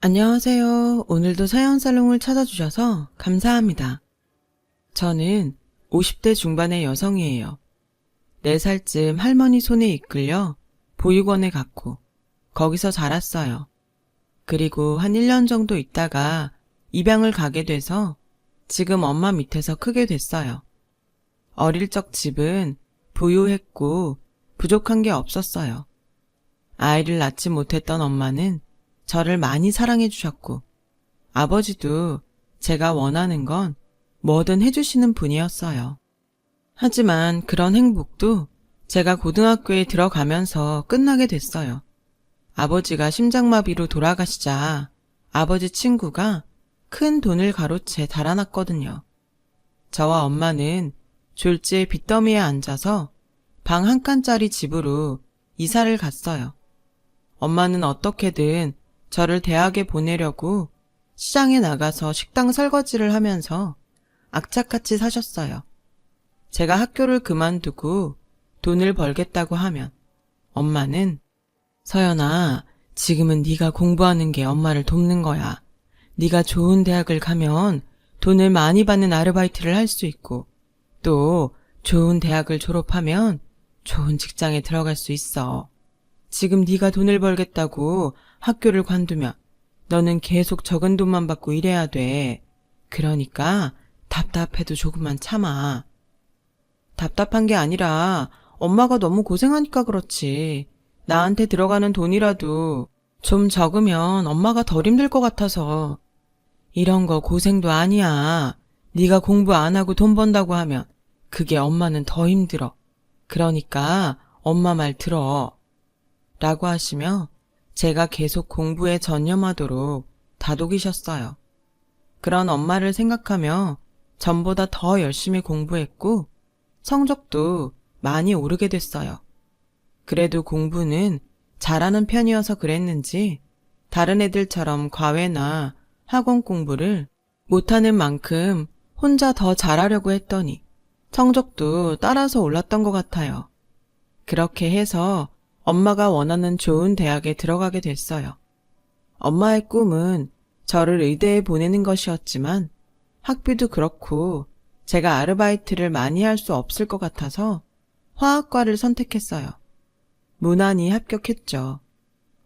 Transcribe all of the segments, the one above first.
안녕하세요. 오늘도 사연살롱을 찾아주셔서 감사합니다. 저는 50대 중반의 여성이에요. 4살쯤 할머니 손에 이끌려 보육원에 갔고 거기서 자랐어요. 그리고 한 1년 정도 있다가 입양을 가게 돼서 지금 엄마 밑에서 크게 됐어요. 어릴 적 집은 부유했고 부족한 게 없었어요. 아이를 낳지 못했던 엄마는 저를 많이 사랑해 주셨고 아버지도 제가 원하는 건 뭐든 해주시는 분이었어요. 하지만 그런 행복도 제가 고등학교에 들어가면서 끝나게 됐어요. 아버지가 심장마비로 돌아가시자 아버지 친구가 큰 돈을 가로채 달아났거든요. 저와 엄마는 졸지에 빚더미에 앉아서 방 한 칸짜리 집으로 이사를 갔어요. 엄마는 어떻게든 저를 대학에 보내려고 시장에 나가서 식당 설거지를 하면서 악착같이 사셨어요. 제가 학교를 그만두고 돈을 벌겠다고 하면 엄마는 서연아, 지금은 네가 공부하는 게 엄마를 돕는 거야. 네가 좋은 대학을 가면 돈을 많이 받는 아르바이트를 할 수 있고 또 좋은 대학을 졸업하면 좋은 직장에 들어갈 수 있어. 지금 네가 돈을 벌겠다고 학교를 관두면 너는 계속 적은 돈만 받고 일해야 돼. 그러니까 답답해도 조금만 참아. 답답한 게 아니라 엄마가 너무 고생하니까 그렇지. 나한테 들어가는 돈이라도 좀 적으면 엄마가 덜 힘들 것 같아서. 이런 거 고생도 아니야. 네가 공부 안 하고 돈 번다고 하면 그게 엄마는 더 힘들어. 그러니까 엄마 말 들어. 라고 하시며 제가 계속 공부에 전념하도록 다독이셨어요. 그런 엄마를 생각하며 전보다 더 열심히 공부했고 성적도 많이 오르게 됐어요. 그래도 공부는 잘하는 편이어서 그랬는지 다른 애들처럼 과외나 학원 공부를 못하는 만큼 혼자 더 잘하려고 했더니 성적도 따라서 올랐던 것 같아요. 그렇게 해서 엄마가 원하는 좋은 대학에 들어가게 됐어요. 엄마의 꿈은 저를 의대에 보내는 것이었지만 학비도 그렇고 제가 아르바이트를 많이 할 수 없을 것 같아서 화학과를 선택했어요. 무난히 합격했죠.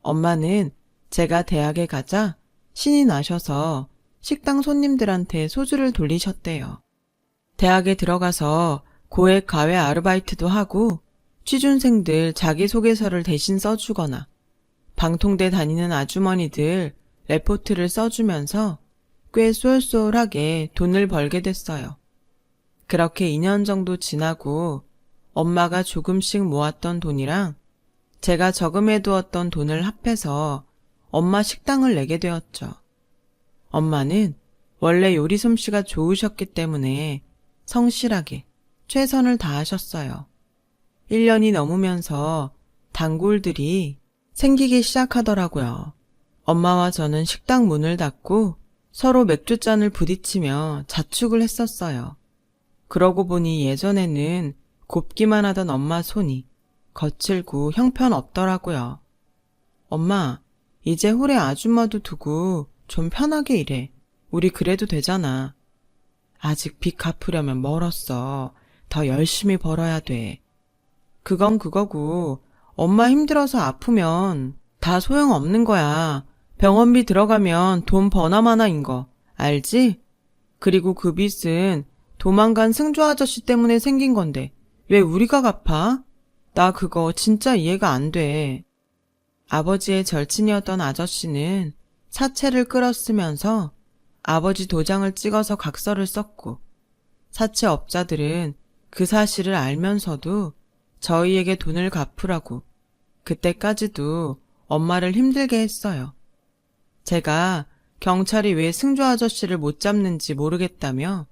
엄마는 제가 대학에 가자 신이 나셔서 식당 손님들한테 소주를 돌리셨대요. 대학에 들어가서 고액 과외 아르바이트도 하고 취준생들 자기소개서를 대신 써주거나 방통대 다니는 아주머니들 레포트를 써주면서 꽤 쏠쏠하게 돈을 벌게 됐어요. 그렇게 2년 정도 지나고 엄마가 조금씩 모았던 돈이랑 제가 저금해두었던 돈을 합해서 엄마 식당을 내게 되었죠. 엄마는 원래 요리 솜씨가 좋으셨기 때문에 성실하게 최선을 다하셨어요. 1년이 넘으면서 단골들이 생기기 시작하더라고요. 엄마와 저는 식당 문을 닫고 서로 맥주잔을 부딪히며 자축을 했었어요. 그러고 보니 예전에는 곱기만 하던 엄마 손이 거칠고 형편없더라고요. 엄마, 이제 홀에 아줌마도 두고 좀 편하게 일해. 우리 그래도 되잖아. 아직 빚 갚으려면 멀었어. 더 열심히 벌어야 돼. 그건 그거고 엄마 힘들어서 아프면 다 소용없는 거야. 병원비 들어가면 돈 버나마나인 거 알지? 그리고 그 빚은 도망간 승조 아저씨 때문에 생긴 건데 왜 우리가 갚아? 나 그거 진짜 이해가 안 돼. 아버지의 절친이었던 아저씨는 사채를 끌어쓰면서 아버지 도장을 찍어서 각서를 썼고 사채업자들은 그 사실을 알면서도 저희에게 돈을 갚으라고 그때까지도 엄마를 힘들게 했어요. 제가 경찰이 왜 승조 아저씨를 못 잡는지 모르겠다며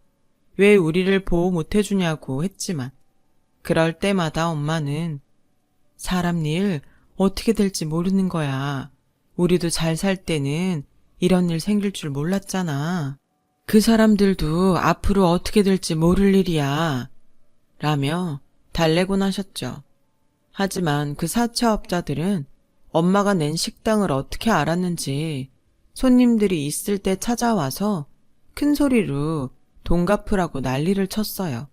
왜 우리를 보호 못 해주냐고 했지만 그럴 때마다 엄마는 사람 일 어떻게 될지 모르는 거야. 우리도 잘 살 때는 이런 일 생길 줄 몰랐잖아. 그 사람들도 앞으로 어떻게 될지 모를 일이야. 라며 달래곤 하셨죠. 하지만 그 사채업자들은 엄마가 낸 식당을 어떻게 알았는지 손님들이 있을 때 찾아와서 큰 소리로 돈 갚으라고 난리를 쳤어요.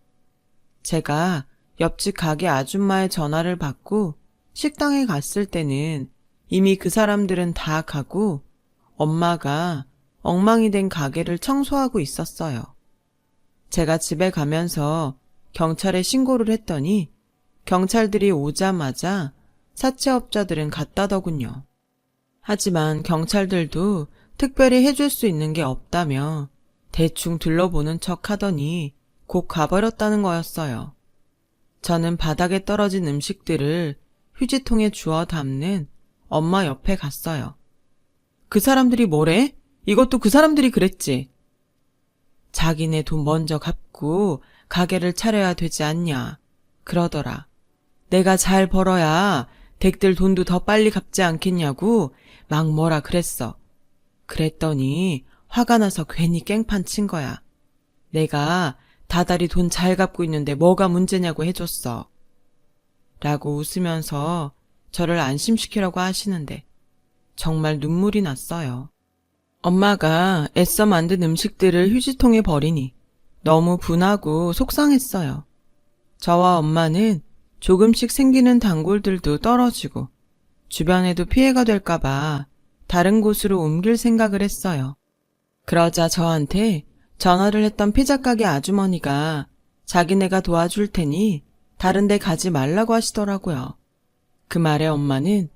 제가 옆집 가게 아줌마의 전화를 받고 식당에 갔을 때는 이미 그 사람들은 다 가고 엄마가 엉망이 된 가게를 청소하고 있었어요. 제가 집에 가면서 경찰에 신고를 했더니 경찰들이 오자마자 사채업자들은 갔다더군요. 하지만 경찰들도 특별히 해줄 수 있는 게 없다며 대충 둘러보는 척 하더니 곧 가버렸다는 거였어요. 저는 바닥에 떨어진 음식들을 휴지통에 주워 담는 엄마 옆에 갔어요. 그 사람들이 뭐래? 이것도 그 사람들이 그랬지. 자기네 돈 먼저 갚고 가게를 차려야 되지 않냐. 그러더라. 내가 잘 벌어야 댁들 돈도 더 빨리 갚지 않겠냐고 막 뭐라 그랬어. 그랬더니 화가 나서 괜히 깽판 친 거야. 내가 다달이 돈 잘 갚고 있는데 뭐가 문제냐고 해줬어. 라고 웃으면서 저를 안심시키려고 하시는데 정말 눈물이 났어요. 엄마가 애써 만든 음식들을 휴지통에 버리니 너무 분하고 속상했어요. 저와 엄마는 조금씩 생기는 단골들도 떨어지고 주변에도 피해가 될까봐 다른 곳으로 옮길 생각을 했어요. 그러자 저한테 전화를 했던 피자 가게 아주머니가 자기네가 도와줄 테니 다른 데 가지 말라고 하시더라고요. 그 말에 엄마는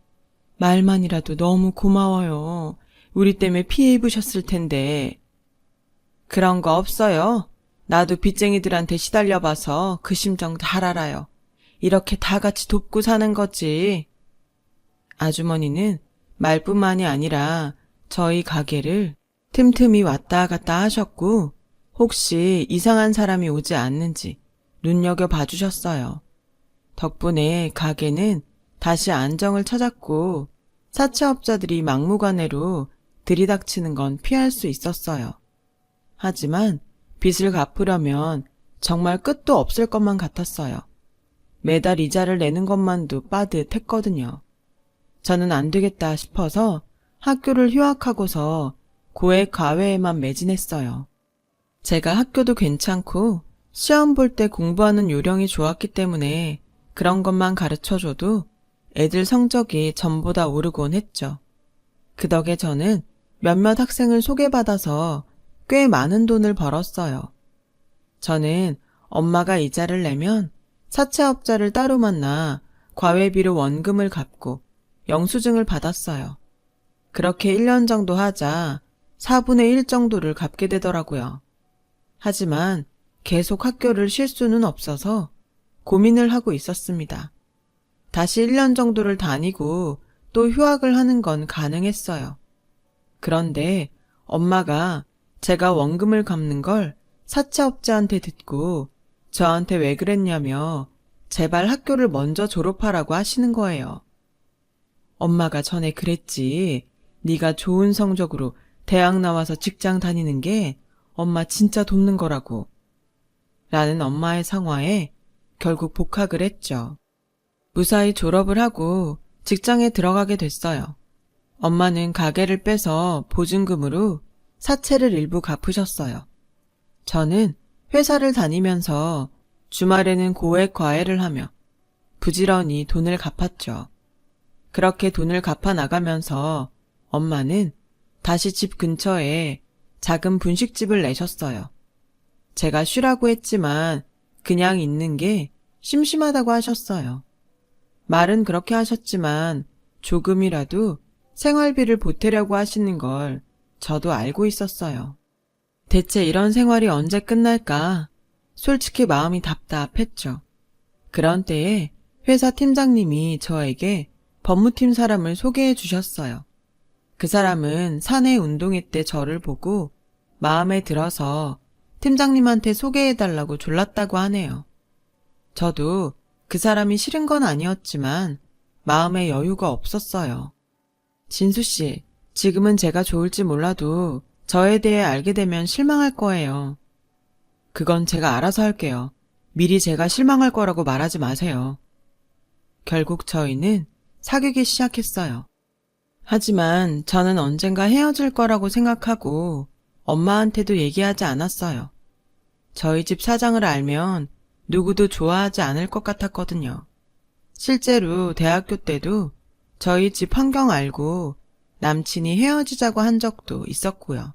말만이라도 너무 고마워요. 우리 때문에 피해 입으셨을 텐데. 그런 거 없어요. 나도 빚쟁이들한테 시달려봐서 그 심정 잘 알아요. 이렇게 다 같이 돕고 사는 거지. 아주머니는 말뿐만이 아니라 저희 가게를 틈틈이 왔다 갔다 하셨고 혹시 이상한 사람이 오지 않는지 눈여겨봐 주셨어요. 덕분에 가게는 다시 안정을 찾았고 사채업자들이 막무가내로 들이닥치는 건 피할 수 있었어요. 하지만 빚을 갚으려면 정말 끝도 없을 것만 같았어요. 매달 이자를 내는 것만도 빠듯했거든요. 저는 안 되겠다 싶어서 학교를 휴학하고서 고액 과외에만 매진했어요. 제가 학교도 괜찮고 시험 볼 때 공부하는 요령이 좋았기 때문에 그런 것만 가르쳐줘도 애들 성적이 전보다 오르곤 했죠. 그 덕에 저는 몇몇 학생을 소개받아서 꽤 많은 돈을 벌었어요. 저는 엄마가 이자를 내면 사채업자를 따로 만나 과외비로 원금을 갚고 영수증을 받았어요. 그렇게 1년 정도 하자 4분의 1 정도를 갚게 되더라고요. 하지만 계속 학교를 쉴 수는 없어서 고민을 하고 있었습니다. 다시 1년 정도를 다니고 또 휴학을 하는 건 가능했어요. 그런데 엄마가 제가 원금을 갚는 걸 사채업자한테 듣고 저한테 왜 그랬냐며 제발 학교를 먼저 졸업하라고 하시는 거예요. 엄마가 전에 그랬지. 네가 좋은 성적으로 대학 나와서 직장 다니는 게 엄마 진짜 돕는 거라고. 라는 엄마의 상화에 결국 복학을 했죠. 무사히 졸업을 하고 직장에 들어가게 됐어요. 엄마는 가게를 빼서 보증금으로 사채를 일부 갚으셨어요. 저는 회사를 다니면서 주말에는 고액 과외를 하며 부지런히 돈을 갚았죠. 그렇게 돈을 갚아 나가면서 엄마는 다시 집 근처에 작은 분식집을 내셨어요. 제가 쉬라고 했지만 그냥 있는 게 심심하다고 하셨어요. 말은 그렇게 하셨지만 조금이라도 생활비를 보태려고 하시는 걸 저도 알고 있었어요. 대체 이런 생활이 언제 끝날까? 솔직히 마음이 답답했죠. 그런 때에 회사 팀장님이 저에게 법무팀 사람을 소개해 주셨어요. 그 사람은 사내 운동회 때 저를 보고 마음에 들어서 팀장님한테 소개해달라고 졸랐다고 하네요. 저도 그 사람이 싫은 건 아니었지만 마음에 여유가 없었어요. 진수씨, 지금은 제가 좋을지 몰라도 저에 대해 알게 되면 실망할 거예요. 그건 제가 알아서 할게요. 미리 제가 실망할 거라고 말하지 마세요. 결국 저희는 사귀기 시작했어요. 하지만 저는 언젠가 헤어질 거라고 생각하고 엄마한테도 얘기하지 않았어요. 저희 집 사정을 알면 누구도 좋아하지 않을 것 같았거든요. 실제로 대학교 때도 저희 집 환경 알고 남친이 헤어지자고 한 적도 있었고요.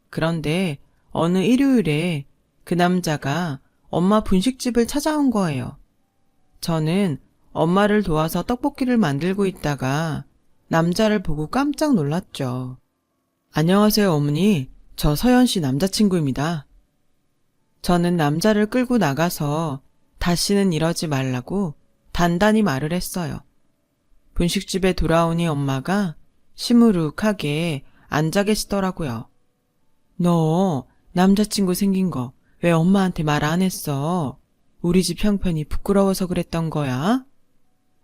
그런데 어느 일요일에 그 남자가 엄마 분식집을 찾아온 거예요. 저는 엄마를 도와서 떡볶이를 만들고 있다가 남자를 보고 깜짝 놀랐죠. 안녕하세요, 어머니. 저 서연 씨 남자친구입니다. 저는 남자를 끌고 나가서 다시는 이러지 말라고 단단히 말을 했어요. 분식집에 돌아오니 엄마가 시무룩하게 앉아 계시더라고요. 너 남자친구 생긴 거 왜 엄마한테 말 안 했어? 우리 집 형편이 부끄러워서 그랬던 거야?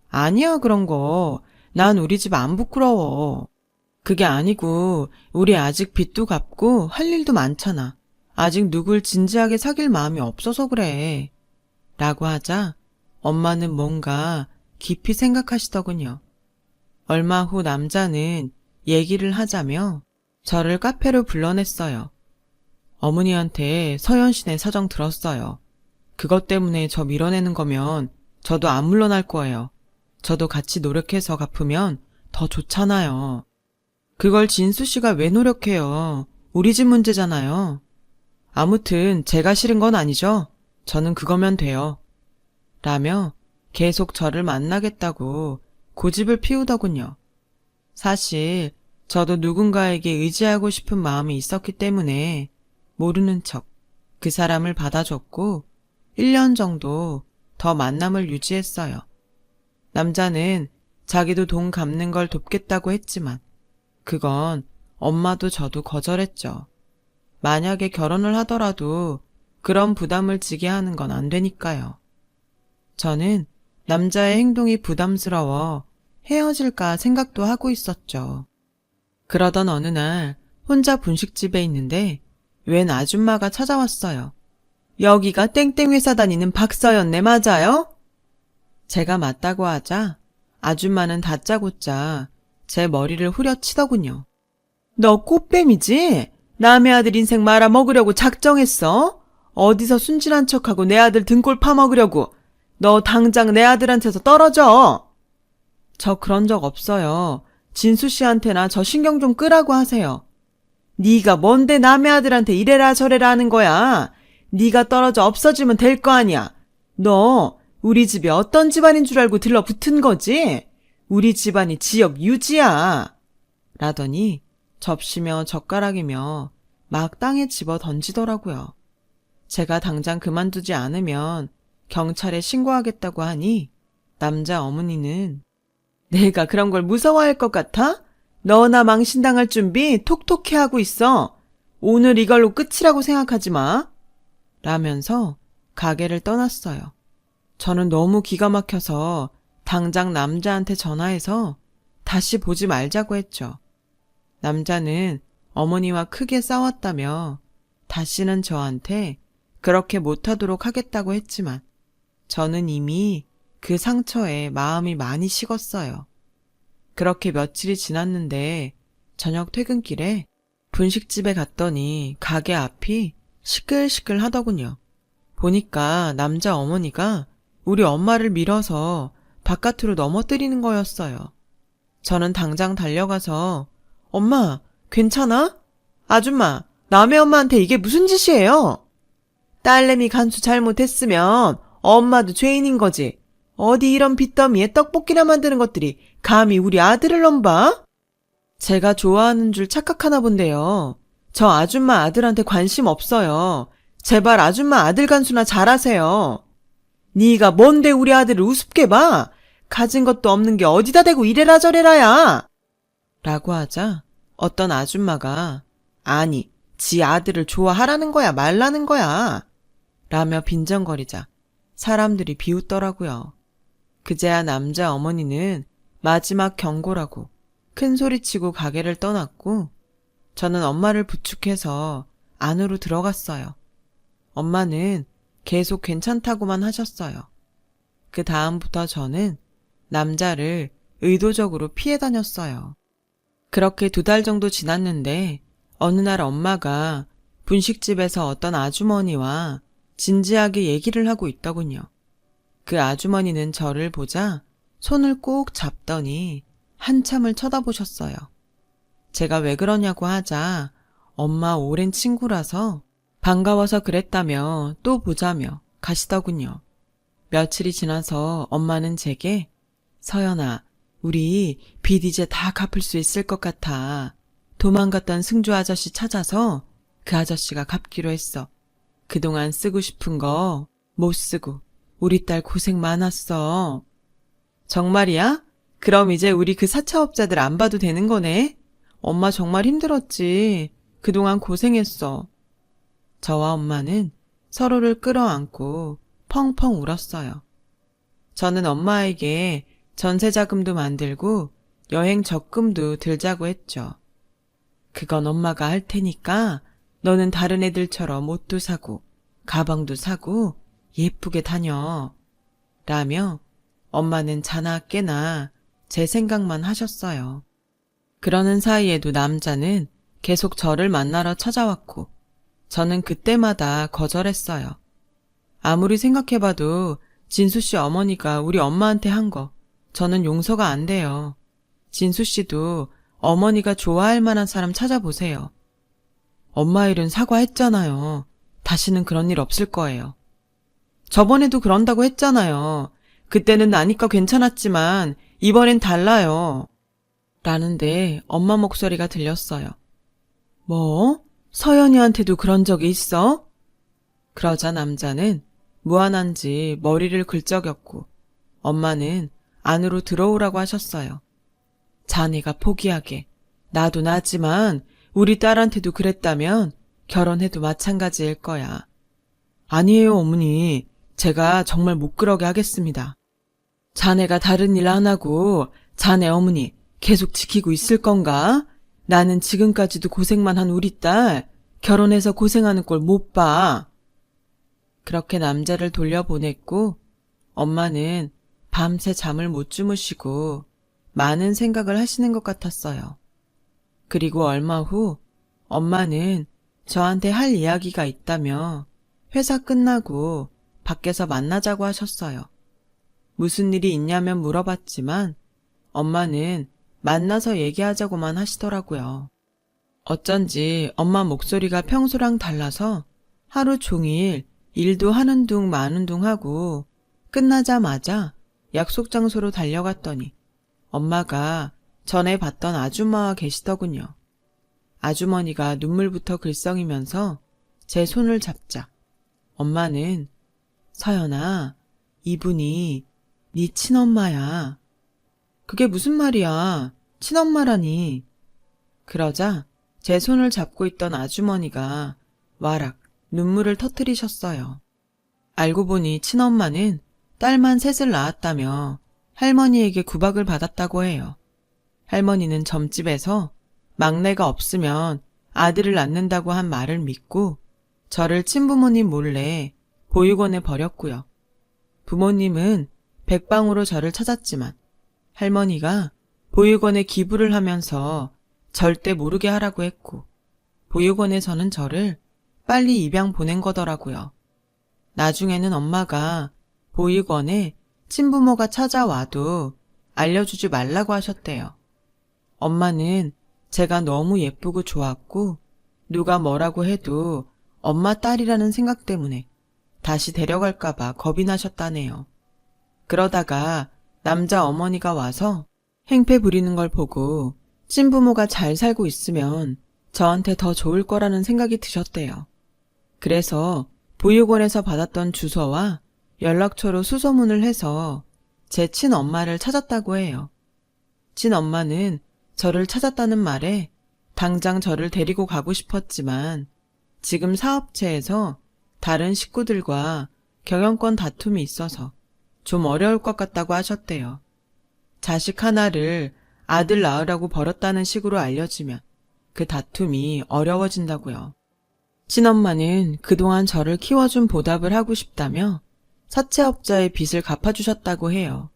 아니야, 그런 거. 난 우리 집 안 부끄러워. 그게 아니고 우리 아직 빚도 갚고 할 일도 많잖아. 아직 누굴 진지하게 사귈 마음이 없어서 그래. 라고 하자 엄마는 뭔가 깊이 생각하시더군요. 얼마 후 남자는 얘기를 하자며 저를 카페로 불러냈어요. 어머니한테 서연 씨네 사정 들었어요. 그것 때문에 저 밀어내는 거면 저도 안 물러날 거예요. 저도 같이 노력해서 갚으면 더 좋잖아요. 그걸 진수 씨가 왜 노력해요? 우리 집 문제잖아요. 아무튼 제가 싫은 건 아니죠. 저는 그거면 돼요. 라며 계속 저를 만나겠다고 고집을 피우더군요. 사실 저도 누군가에게 의지하고 싶은 마음이 있었기 때문에 모르는 척 그 사람을 받아줬고 1년 정도 더 만남을 유지했어요. 남자는 자기도 돈 갚는 걸 돕겠다고 했지만 그건 엄마도 저도 거절했죠. 만약에 결혼을 하더라도 그런 부담을 지게 하는 건 안 되니까요. 저는 남자의 행동이 부담스러워 헤어질까 생각도 하고 있었죠. 그러던 어느 날 혼자 분식집에 있는데 웬 아줌마가 찾아왔어요. 여기가 땡땡 회사 다니는 박서연네 맞아요? 제가 맞다고 하자 아줌마는 다짜고짜 제 머리를 후려치더군요. 너 꽃뱀이지? 남의 아들 인생 말아먹으려고 작정했어? 어디서 순진한 척하고 내 아들 등골 파먹으려고. 너 당장 내 아들한테서 떨어져. 저 그런 적 없어요. 진수 씨한테나 저 신경 좀 끄라고 하세요. 네가 뭔데 남의 아들한테 이래라 저래라 하는 거야. 네가 떨어져 없어지면 될 거 아니야. 너 우리 집이 어떤 집안인 줄 알고 들러붙은 거지? 우리 집안이 지역 유지야. 라더니 접시며 젓가락이며 막 땅에 집어 던지더라고요. 제가 당장 그만두지 않으면 경찰에 신고하겠다고 하니 남자 어머니는 내가 그런 걸 무서워할 것 같아? 너나 망신당할 준비 톡톡히 하고 있어. 오늘 이걸로 끝이라고 생각하지 마. 라면서 가게를 떠났어요. 저는 너무 기가 막혀서 당장 남자한테 전화해서 다시 보지 말자고 했죠. 남자는 어머니와 크게 싸웠다며 다시는 저한테 그렇게 못하도록 하겠다고 했지만 저는 이미 그 상처에 마음이 많이 식었어요. 그렇게 며칠이 지났는데 저녁 퇴근길에 분식집에 갔더니 가게 앞이 시끌시끌 하더군요. 보니까 남자 어머니가 우리 엄마를 밀어서 바깥으로 넘어뜨리는 거였어요. 저는 당장 달려가서 엄마, 괜찮아? 아줌마, 남의 엄마한테 이게 무슨 짓이에요? 딸내미 간수 잘못했으면 엄마도 죄인인 거지. 어디 이런 빚더미에 떡볶이나 만드는 것들이 감히 우리 아들을 넘봐? 제가 좋아하는 줄 착각하나 본데요. 저 아줌마 아들한테 관심 없어요. 제발 아줌마 아들 간수나 잘하세요. 네가 뭔데 우리 아들을 우습게 봐? 가진 것도 없는 게 어디다 대고 이래라 저래라야. 라고 하자 어떤 아줌마가 아니, 지 아들을 좋아하라는 거야 말라는 거야. 라며 빈정거리자 사람들이 비웃더라고요. 그제야 남자 어머니는 마지막 경고라고 큰 소리치고 가게를 떠났고 저는 엄마를 부축해서 안으로 들어갔어요. 엄마는 계속 괜찮다고만 하셨어요. 그 다음부터 저는 남자를 의도적으로 피해 다녔어요. 그렇게 2달 정도 지났는데 어느 날 엄마가 분식집에서 어떤 아주머니와 진지하게 얘기를 하고 있더군요. 그 아주머니는 저를 보자 손을 꼭 잡더니 한참을 쳐다보셨어요. 제가 왜 그러냐고 하자 엄마 오랜 친구라서 반가워서 그랬다며 또 보자며 가시더군요. 며칠이 지나서 엄마는 제게 서연아, 우리 빚 이제 다 갚을 수 있을 것 같아. 도망갔던 승주 아저씨 찾아서 그 아저씨가 갚기로 했어. 그동안 쓰고 싶은 거 못 쓰고 우리 딸 고생 많았어. 정말이야? 그럼 이제 우리 그 사채업자들 안 봐도 되는 거네? 엄마 정말 힘들었지. 그동안 고생했어. 저와 엄마는 서로를 끌어안고 펑펑 울었어요. 저는 엄마에게 전세자금도 만들고 여행 적금도 들자고 했죠. 그건 엄마가 할 테니까 너는 다른 애들처럼 옷도 사고 가방도 사고 예쁘게 다녀. 라며 엄마는 자나 깨나 제 생각만 하셨어요. 그러는 사이에도 남자는 계속 저를 만나러 찾아왔고 저는 그때마다 거절했어요. 아무리 생각해봐도 진수 씨 어머니가 우리 엄마한테 한 거 저는 용서가 안 돼요. 진수 씨도 어머니가 좋아할 만한 사람 찾아보세요. 엄마 일은 사과했잖아요. 다시는 그런 일 없을 거예요. 저번에도 그런다고 했잖아요. 그때는 나니까 괜찮았지만 이번엔 달라요. 라는데 엄마 목소리가 들렸어요. 뭐? 서연이한테도 그런 적이 있어? 그러자 남자는 무안한지 머리를 긁적였고 엄마는 안으로 들어오라고 하셨어요. 자네가 포기하게. 나도 나지만 우리 딸한테도 그랬다면 결혼해도 마찬가지일 거야. 아니에요, 어머니. 제가 정말 못 그러게 하겠습니다. 자네가 다른 일 안 하고 자네 어머니 계속 지키고 있을 건가? 나는 지금까지도 고생만 한 우리 딸 결혼해서 고생하는 꼴 못 봐. 그렇게 남자를 돌려보냈고 엄마는 밤새 잠을 못 주무시고 많은 생각을 하시는 것 같았어요. 그리고 얼마 후 엄마는 저한테 할 이야기가 있다며 회사 끝나고 밖에서 만나자고 하셨어요. 무슨 일이 있냐면 물어봤지만 엄마는 만나서 얘기하자고만 하시더라고요. 어쩐지 엄마 목소리가 평소랑 달라서 하루 종일 일도 하는 둥 마는 둥 하고 끝나자마자 약속 장소로 달려갔더니 엄마가 전에 봤던 아줌마와 계시더군요. 아주머니가 눈물부터 글썽이면서 제 손을 잡자 엄마는 서연아, 이분이 네 친엄마야. 그게 무슨 말이야? 친엄마라니. 그러자 제 손을 잡고 있던 아주머니가 와락 눈물을 터뜨리셨어요. 알고 보니 친엄마는 딸만 셋을 낳았다며 할머니에게 구박을 받았다고 해요. 할머니는 점집에서 막내가 없으면 아들을 낳는다고 한 말을 믿고 저를 친부모님 몰래 보육원에 버렸고요. 부모님은 백방으로 저를 찾았지만 할머니가 보육원에 기부를 하면서 절대 모르게 하라고 했고 보육원에서는 저를 빨리 입양 보낸 거더라고요. 나중에는 엄마가 보육원에 친부모가 찾아와도 알려주지 말라고 하셨대요. 엄마는 제가 너무 예쁘고 좋았고 누가 뭐라고 해도 엄마 딸이라는 생각 때문에 다시 데려갈까봐 겁이 나셨다네요. 그러다가 남자 어머니가 와서 행패 부리는 걸 보고 친부모가 잘 살고 있으면 저한테 더 좋을 거라는 생각이 드셨대요. 그래서 보육원에서 받았던 주소와 연락처로 수소문을 해서 제 친엄마를 찾았다고 해요. 친엄마는 저를 찾았다는 말에 당장 저를 데리고 가고 싶었지만 지금 사업체에서 다른 식구들과 경영권 다툼이 있어서 좀 어려울 것 같다고 하셨대요. 자식 하나를 아들 낳으라고 벌었다는 식으로 알려지면 그 다툼이 어려워진다고요. 친엄마는 그동안 저를 키워준 보답을 하고 싶다며 사채업자의 빚을 갚아주셨다고 해요.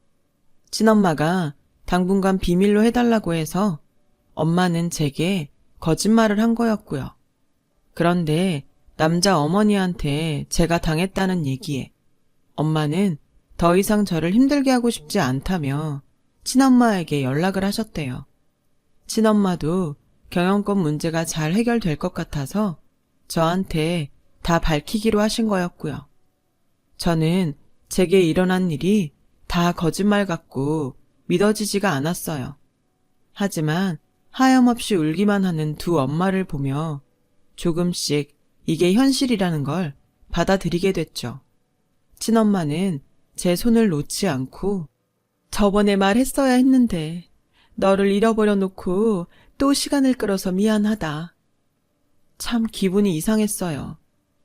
친엄마가 당분간 비밀로 해달라고 해서 엄마는 제게 거짓말을 한 거였고요. 그런데 남자 어머니한테 제가 당했다는 얘기에 엄마는 더 이상 저를 힘들게 하고 싶지 않다며 친엄마에게 연락을 하셨대요. 친엄마도 경영권 문제가 잘 해결될 것 같아서 저한테 다 밝히기로 하신 거였고요. 저는 제게 일어난 일이 다 거짓말 같고 믿어지지가 않았어요. 하지만 하염없이 울기만 하는 두 엄마를 보며 조금씩 이게 현실이라는 걸 받아들이게 됐죠. 친엄마는 제 손을 놓지 않고 저번에 말했어야 했는데 너를 잃어버려 놓고 또 시간을 끌어서 미안하다. 참 기분이 이상했어요.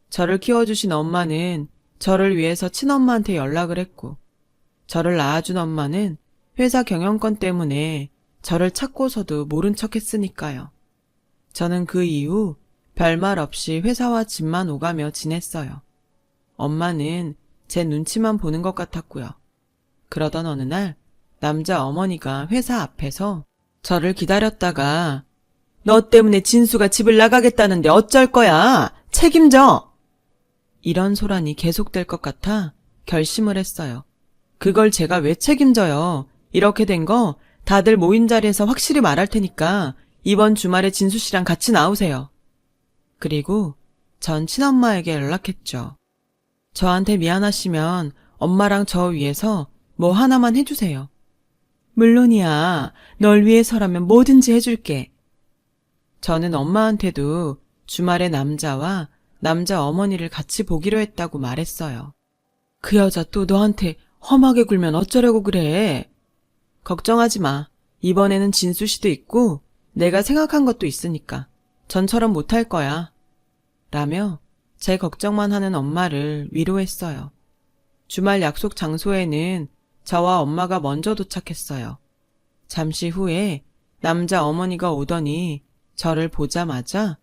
저를 키워주신 엄마는 저를 위해서 친엄마한테 연락을 했고 저를 낳아준 엄마는 회사 경영권 때문에 저를 찾고서도 모른 척 했으니까요. 저는 그 이후 별말 없이 회사와 집만 오가며 지냈어요. 엄마는 제 눈치만 보는 것 같았고요. 그러던 어느 날 남자 어머니가 회사 앞에서 저를 기다렸다가 너 때문에 진수가 집을 나가겠다는데 어쩔 거야? 책임져! 이런 소란이 계속될 것 같아 결심을 했어요. 그걸 제가 왜 책임져요? 이렇게 된 거 다들 모인 자리에서 확실히 말할 테니까 이번 주말에 진수 씨랑 같이 나오세요. 그리고 전 친엄마에게 연락했죠. 저한테 미안하시면 엄마랑 저 위해서 뭐 하나만 해주세요. 물론이야. 널 위해서라면 뭐든지 해줄게. 저는 엄마한테도 주말에 남자와 남자 어머니를 같이 보기로 했다고 말했어요. 그 여자 또 너한테 험하게 굴면 어쩌려고 그래. 걱정하지 마. 이번에는 진수 씨도 있고 내가 생각한 것도 있으니까 전처럼 못할 거야. 라며 제 걱정만 하는 엄마를 위로했어요. 주말 약속 장소에는 저와 엄마가 먼저 도착했어요. 잠시 후에 남자 어머니가 오더니 저를 보자마자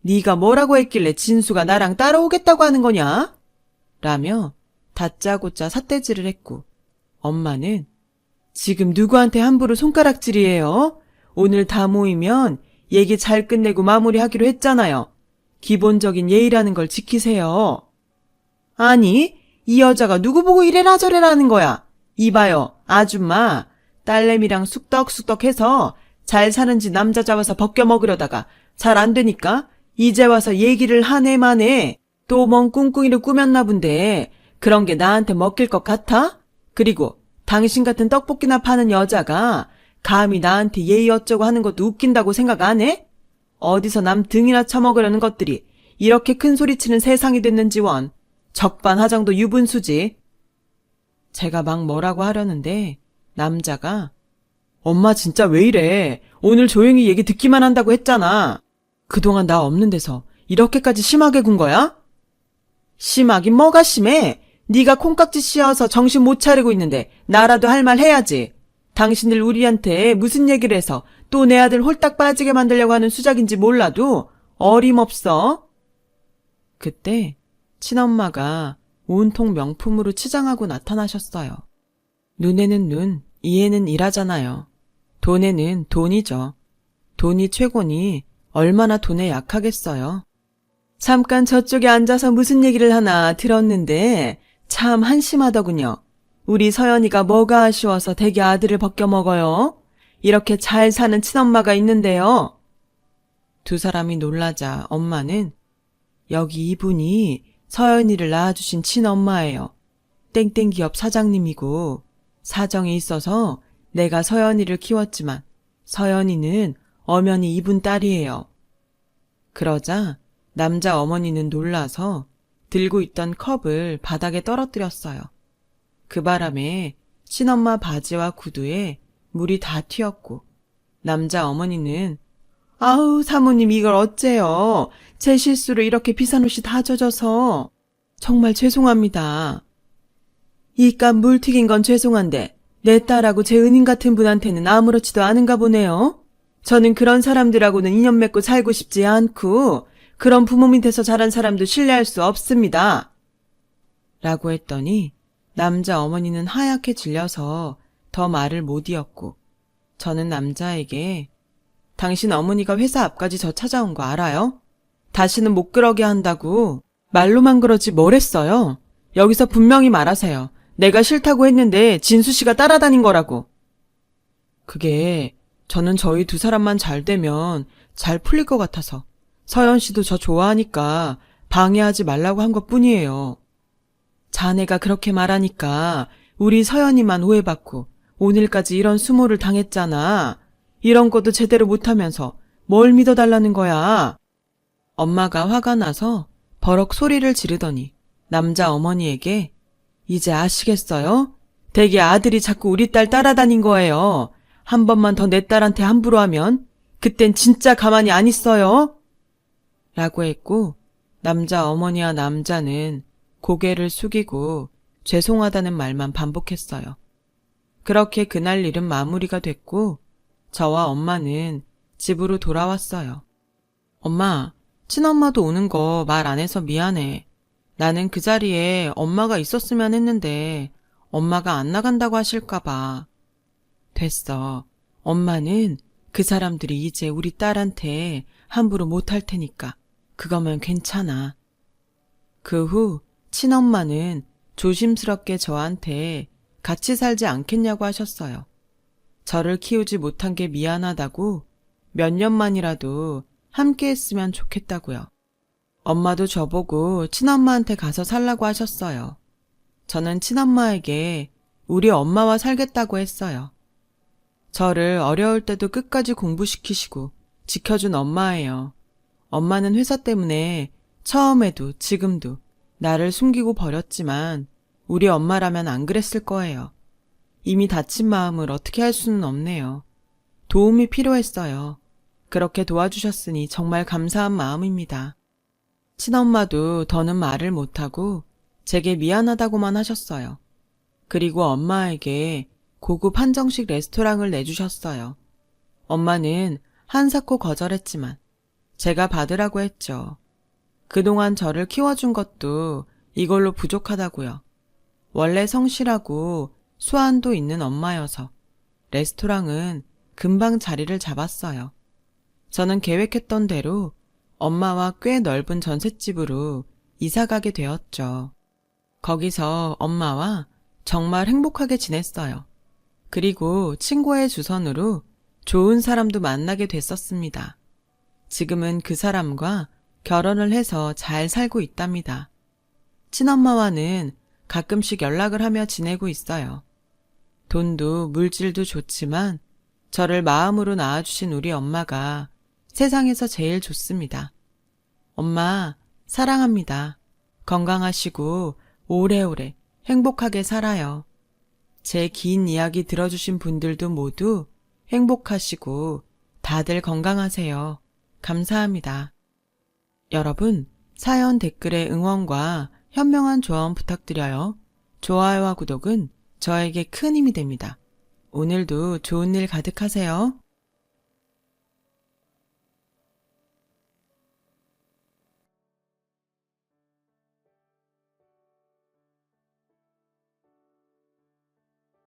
네가 뭐라고 했길래 진수가 나랑 따라오겠다고 하는 거냐? 라며 다짜고짜 삿대질을 했고 엄마는 지금 누구한테 함부로 손가락질이에요? 오늘 다 모이면 얘기 잘 끝내고 마무리하기로 했잖아요. 기본적인 예의라는 걸 지키세요. 아니, 이 여자가 누구 보고 이래라 저래라 하는 거야. 이봐요, 아줌마. 딸내미랑 쑥떡쑥떡 해서 잘 사는지 남자 잡아서 벗겨 먹으려다가 잘 안 되니까 이제 와서 얘기를 하네 마네. 또 뭔 꿍꿍이를 꾸몄나 본데 그런 게 나한테 먹힐 것 같아? 그리고 당신 같은 떡볶이나 파는 여자가 감히 나한테 예의 어쩌고 하는 것도 웃긴다고 생각 안 해? 어디서 남 등이나 쳐먹으려는 것들이 이렇게 큰 소리치는 세상이 됐는지 원. 적반하장도 유분수지. 제가 막 뭐라고 하려는데 남자가 엄마 진짜 왜 이래? 오늘 조용히 얘기 듣기만 한다고 했잖아. 그동안 나 없는 데서 이렇게까지 심하게 군 거야? 심하긴 뭐가 심해? 네가 콩깍지 씌어서 정신 못 차리고 있는데 나라도 할 말 해야지. 당신들 우리한테 무슨 얘기를 해서 또 내 아들 홀딱 빠지게 만들려고 하는 수작인지 몰라도 어림없어. 그때 친엄마가 온통 명품으로 치장하고 나타나셨어요. 눈에는 눈, 이에는 이라잖아요. 돈에는 돈이죠. 돈이 최고니 얼마나 돈에 약하겠어요. 잠깐 저쪽에 앉아서 무슨 얘기를 하나 들었는데 참 한심하더군요. 우리 서연이가 뭐가 아쉬워서 대개 아들을 벗겨 먹어요? 이렇게 잘 사는 친엄마가 있는데요. 두 사람이 놀라자 엄마는 여기 이분이 서연이를 낳아주신 친엄마예요. 땡땡 기업 사장님이고 사정이 있어서 내가 서연이를 키웠지만 서연이는 엄연히 이분 딸이에요. 그러자 남자 어머니는 놀라서 들고 있던 컵을 바닥에 떨어뜨렸어요. 그 바람에 친엄마 바지와 구두에 물이 다 튀었고 남자 어머니는 아우 사모님 이걸 어째요. 제 실수로 이렇게 비싼 옷이 다 젖어서 정말 죄송합니다. 이깟 물 튀긴 건 죄송한데 내 딸하고 제 은인 같은 분한테는 아무렇지도 않은가 보네요. 저는 그런 사람들하고는 인연 맺고 살고 싶지 않고 그런 부모 밑에서 자란 사람도 신뢰할 수 없습니다. 라고 했더니 남자 어머니는 하얗게 질려서 더 말을 못 이었고 저는 남자에게 당신 어머니가 회사 앞까지 저 찾아온 거 알아요? 다시는 못 그러게 한다고. 말로만 그러지 뭘 했어요? 여기서 분명히 말하세요. 내가 싫다고 했는데 진수 씨가 따라다닌 거라고. 그게 저는 저희 두 사람만 잘 되면 잘 풀릴 것 같아서 서연 씨도 저 좋아하니까 방해하지 말라고 한 것뿐이에요. 자네가 그렇게 말하니까 우리 서연이만 오해받고 오늘까지 이런 수모를 당했잖아. 이런 것도 제대로 못하면서 뭘 믿어달라는 거야. 엄마가 화가 나서 버럭 소리를 지르더니 남자 어머니에게 이제 아시겠어요? 대개 아들이 자꾸 우리 딸 따라다닌 거예요. 한 번만 더 내 딸한테 함부로 하면 그땐 진짜 가만히 안 있어요. 라고 했고 남자 어머니와 남자는 고개를 숙이고 죄송하다는 말만 반복했어요. 그렇게 그날 일은 마무리가 됐고 저와 엄마는 집으로 돌아왔어요. 엄마, 친엄마도 오는 거 말 안 해서 미안해. 나는 그 자리에 엄마가 있었으면 했는데 엄마가 안 나간다고 하실까 봐. 됐어. 엄마는 그 사람들이 이제 우리 딸한테 함부로 못할 테니까 그거면 괜찮아. 그 후 친엄마는 조심스럽게 저한테 같이 살지 않겠냐고 하셨어요. 저를 키우지 못한 게 미안하다고 몇 년만이라도 함께 했으면 좋겠다고요. 엄마도 저보고 친엄마한테 가서 살라고 하셨어요. 저는 친엄마에게 우리 엄마와 살겠다고 했어요. 저를 어려울 때도 끝까지 공부시키시고 지켜준 엄마예요. 엄마는 회사 때문에 처음에도 지금도 나를 숨기고 버렸지만 우리 엄마라면 안 그랬을 거예요. 이미 다친 마음을 어떻게 할 수는 없네요. 도움이 필요했어요. 그렇게 도와주셨으니 정말 감사한 마음입니다. 친엄마도 더는 말을 못하고 제게 미안하다고만 하셨어요. 그리고 엄마에게 고급 한정식 레스토랑을 내주셨어요. 엄마는 한사코 거절했지만 제가 받으라고 했죠. 그동안 저를 키워준 것도 이걸로 부족하다고요. 원래 성실하고 수완도 있는 엄마여서 레스토랑은 금방 자리를 잡았어요. 저는 계획했던 대로 엄마와 꽤 넓은 전셋집으로 이사가게 되었죠. 거기서 엄마와 정말 행복하게 지냈어요. 그리고 친구의 주선으로 좋은 사람도 만나게 됐었습니다. 지금은 그 사람과 결혼을 해서 잘 살고 있답니다. 친엄마와는 가끔씩 연락을 하며 지내고 있어요. 돈도 물질도 좋지만 저를 마음으로 낳아주신 우리 엄마가 세상에서 제일 좋습니다. 엄마, 사랑합니다. 건강하시고 오래오래 행복하게 살아요. 제 긴 이야기 들어주신 분들도 모두 행복하시고 다들 건강하세요. 감사합니다. 여러분, 사연 댓글에 응원과 현명한 조언 부탁드려요. 좋아요와 구독은 저에게 큰 힘이 됩니다. 오늘도 좋은 일 가득하세요.